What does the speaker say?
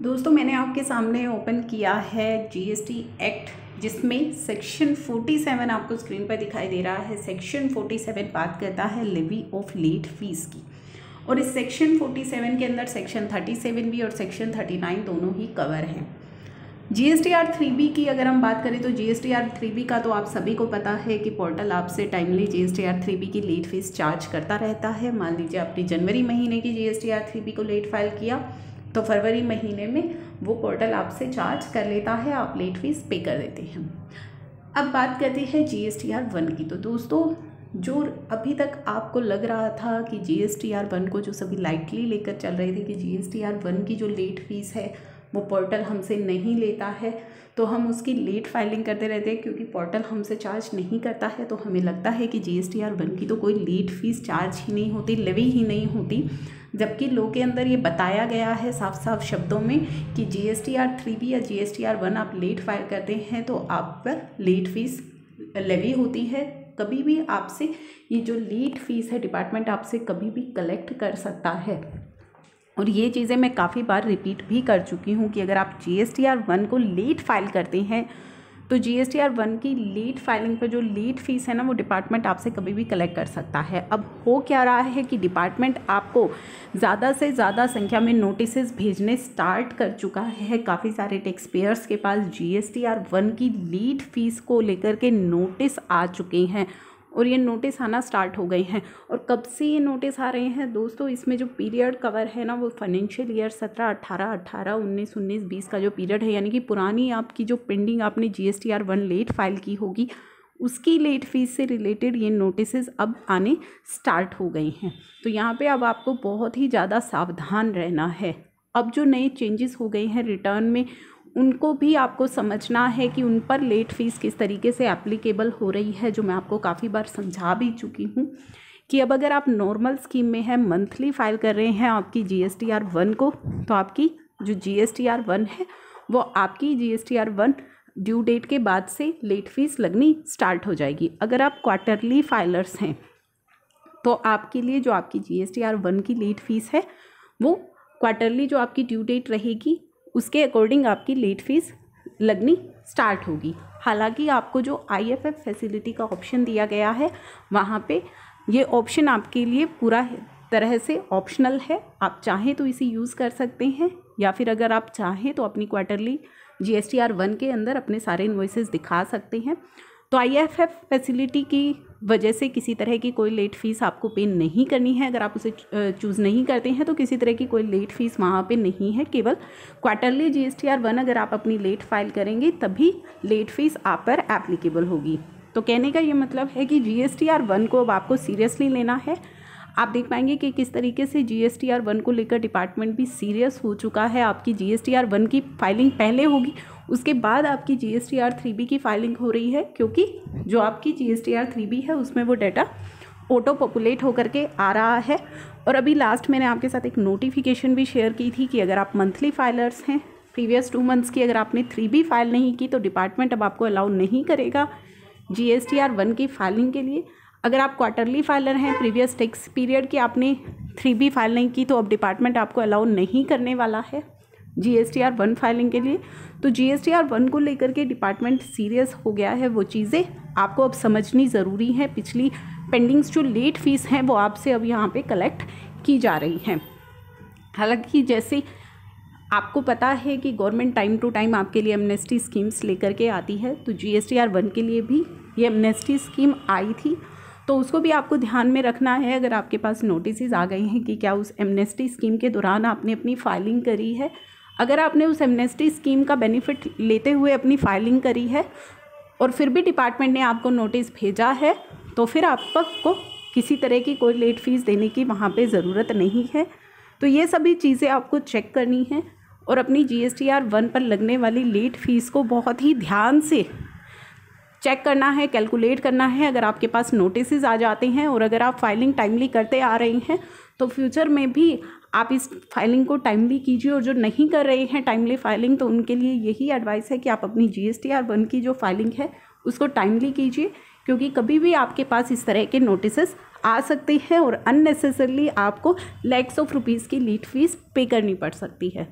दोस्तों मैंने आपके सामने ओपन किया है जीएसटी एक्ट, जिसमें सेक्शन 47 आपको स्क्रीन पर दिखाई दे रहा है। सेक्शन 47 बात करता है लेवी ऑफ लेट फीस की, और इस सेक्शन 47 के अंदर सेक्शन 37 भी और सेक्शन 39 दोनों ही कवर हैं। जीएसटीआर 3B की अगर हम बात करें तो जीएसटीआर 3B का तो आप सभी को पता है कि पोर्टल आपसे टाइमली जीएसटीआर 3B की लेट फीस चार्ज करता रहता है। मान लीजिए आपने जनवरी महीने की जीएसटीआर 3B को लेट फाइल किया तो फरवरी महीने में वो पोर्टल आपसे चार्ज कर लेता है, आप लेट फीस पे कर देते हैं। अब बात करते हैं जीएसटीआर 1 की। तो दोस्तों जो अभी तक आपको लग रहा था कि जीएसटीआर 1 को जो सभी लाइटली लेकर चल रहे थे कि जीएसटीआर 1 की जो लेट फीस है वो पोर्टल हमसे नहीं लेता है, तो हम उसकी लेट फाइलिंग करते रहते हैं क्योंकि पोर्टल हमसे चार्ज नहीं करता है, तो हमें लगता है कि जीएसटीआर 1 की तो कोई लेट फीस चार्ज ही नहीं होती, लेवी ही नहीं होती। जबकि लॉ के अंदर ये बताया गया है साफ साफ शब्दों में कि जीएसटीआर 3B या जीएसटीआर 1 आप लेट फाइल करते हैं तो आप पर लेट फीस लेवी होती है। कभी भी आपसे ये जो लेट फीस है डिपार्टमेंट आपसे कभी भी कलेक्ट कर सकता है। और ये चीज़ें मैं काफ़ी बार रिपीट भी कर चुकी हूँ कि अगर आप जीएसटीआर 1 को लेट फाइल करते हैं तो जीएसटीआर 1 की लेट फाइलिंग पर जो लेट फीस है ना वो डिपार्टमेंट आपसे कभी भी कलेक्ट कर सकता है। अब हो क्या रहा है कि डिपार्टमेंट आपको ज़्यादा से ज़्यादा संख्या में नोटिसेस भेजने स्टार्ट कर चुका है। काफ़ी सारे टैक्स पेयर्स के पास जीएसटीआर 1 की लेट फीस को लेकर के नोटिस आ चुके हैं और ये नोटिस आना स्टार्ट हो गए हैं। और कब से ये नोटिस आ रहे हैं दोस्तों, इसमें जो पीरियड कवर है ना वो फाइनेंशियल ईयर 17, 18, 18, 19, 19, 20 का जो पीरियड है, यानी कि पुरानी आपकी जो पेंडिंग आपने जीएसटीआर 1 लेट फाइल की होगी उसकी लेट फीस से रिलेटेड ये नोटिसेस अब आने स्टार्ट हो गए हैं। तो यहाँ पे अब आपको बहुत ही ज़्यादा सावधान रहना है। अब जो नए चेंजेस हो गए हैं रिटर्न में उनको भी आपको समझना है कि उन पर लेट फीस किस तरीके से एप्लीकेबल हो रही है, जो मैं आपको काफ़ी बार समझा भी चुकी हूँ कि अब अगर आप नॉर्मल स्कीम में है, मंथली फाइल कर रहे हैं आपकी जीएसटीआर 1 को, तो आपकी जो जीएसटीआर 1 है वो आपकी जीएसटीआर 1 ड्यू डेट के बाद से लेट फीस लगनी स्टार्ट हो जाएगी। अगर आप क्वार्टरली फाइलर्स हैं तो आपके लिए जो आपकी जीएसटीआर 1 की लेट फीस है वो क्वार्टरली जो आपकी ड्यू डेट रहेगी उसके अकॉर्डिंग आपकी लेट फीस लगनी स्टार्ट होगी। हालांकि आपको जो आईएफएफ फैसिलिटी का ऑप्शन दिया गया है वहाँ पे ये ऑप्शन आपके लिए पूरा तरह से ऑप्शनल है। आप चाहें तो इसे यूज़ कर सकते हैं या फिर अगर आप चाहें तो अपनी क्वार्टरली जीएसटीआर 1 के अंदर अपने सारे इनवॉइसेस दिखा सकते हैं। तो आईएफएफ फैसिलिटी की वजह से किसी तरह की कोई लेट फीस आपको पे नहीं करनी है। अगर आप उसे चूज़ नहीं करते हैं तो किसी तरह की कोई लेट फीस वहाँ पे नहीं है। केवल क्वार्टरली जीएसटीआर 1 अगर आप अपनी लेट फाइल करेंगे तभी लेट फीस आप पर एप्लीकेबल होगी। तो कहने का ये मतलब है कि जीएसटीआर 1 को अब आपको सीरियसली लेना है। आप देख पाएंगे कि किस तरीके से जीएसटीआर 1 को लेकर डिपार्टमेंट भी सीरियस हो चुका है। आपकी जीएसटीआर 1 की फाइलिंग पहले होगी, उसके बाद आपकी जीएसटीआर 3B की फाइलिंग हो रही है, क्योंकि जो आपकी जीएसटीआर 3B है उसमें वो डाटा ऑटो पॉपुलेट होकर के आ रहा है। और अभी लास्ट मैंने आपके साथ एक नोटिफिकेशन भी शेयर की थी कि अगर आप मंथली फाइलर्स हैं, प्रीवियस 2 मंथ्स की अगर आपने 3B फाइल नहीं की तो डिपार्टमेंट अब आपको अलाउ नहीं करेगा जीएसटीआर 1 की फाइलिंग के लिए। अगर आप क्वार्टरली फाइलर हैं, प्रीवियस टैक्स पीरियड की आपने 3B फाइल नहीं की तो अब डिपार्टमेंट आपको अलाउ नहीं करने वाला है जीएसटीआर 1 फाइलिंग के लिए। तो जीएसटीआर 1 को लेकर के डिपार्टमेंट सीरियस हो गया है। वो चीज़ें आपको अब समझनी ज़रूरी है। पिछली पेंडिंग्स जो लेट फीस हैं वो आपसे अब यहाँ पे कलेक्ट की जा रही हैं। हालांकि जैसे आपको पता है कि गवर्नमेंट टाइम टू टाइम आपके लिए एमनेस्टी स्कीम्स लेकर के आती है, तो जीएसटीआर 1 के लिए भी ये एमनेस्टी स्कीम आई थी, तो उसको भी आपको ध्यान में रखना है। अगर आपके पास नोटिस आ गए हैं कि क्या उस एमनेस्टी स्कीम के दौरान आपने अपनी फाइलिंग करी है, अगर आपने उस एमनेस्टी स्कीम का बेनिफिट लेते हुए अपनी फाइलिंग करी है और फिर भी डिपार्टमेंट ने आपको नोटिस भेजा है तो फिर आपको किसी तरह की कोई लेट फीस देने की वहाँ पे ज़रूरत नहीं है। तो ये सभी चीज़ें आपको चेक करनी है और अपनी जीएसटीआर 1 पर लगने वाली लेट फीस को बहुत ही ध्यान से चेक करना है, कैलकुलेट करना है। अगर आपके पास नोटिस आ जाते हैं और अगर आप फाइलिंग टाइमली करते आ रहे हैं तो फ्यूचर में भी आप इस फाइलिंग को टाइमली कीजिए। और जो नहीं कर रहे हैं टाइमली फाइलिंग तो उनके लिए यही एडवाइस है कि आप अपनी जीएसटीआर 1 की जो फाइलिंग है उसको टाइमली कीजिए, क्योंकि कभी भी आपके पास इस तरह के नोटिसेस आ सकते हैं और अननेसेसरली आपको लैक्स ऑफ रुपीज़ की लेट फीस पे करनी पड़ सकती है।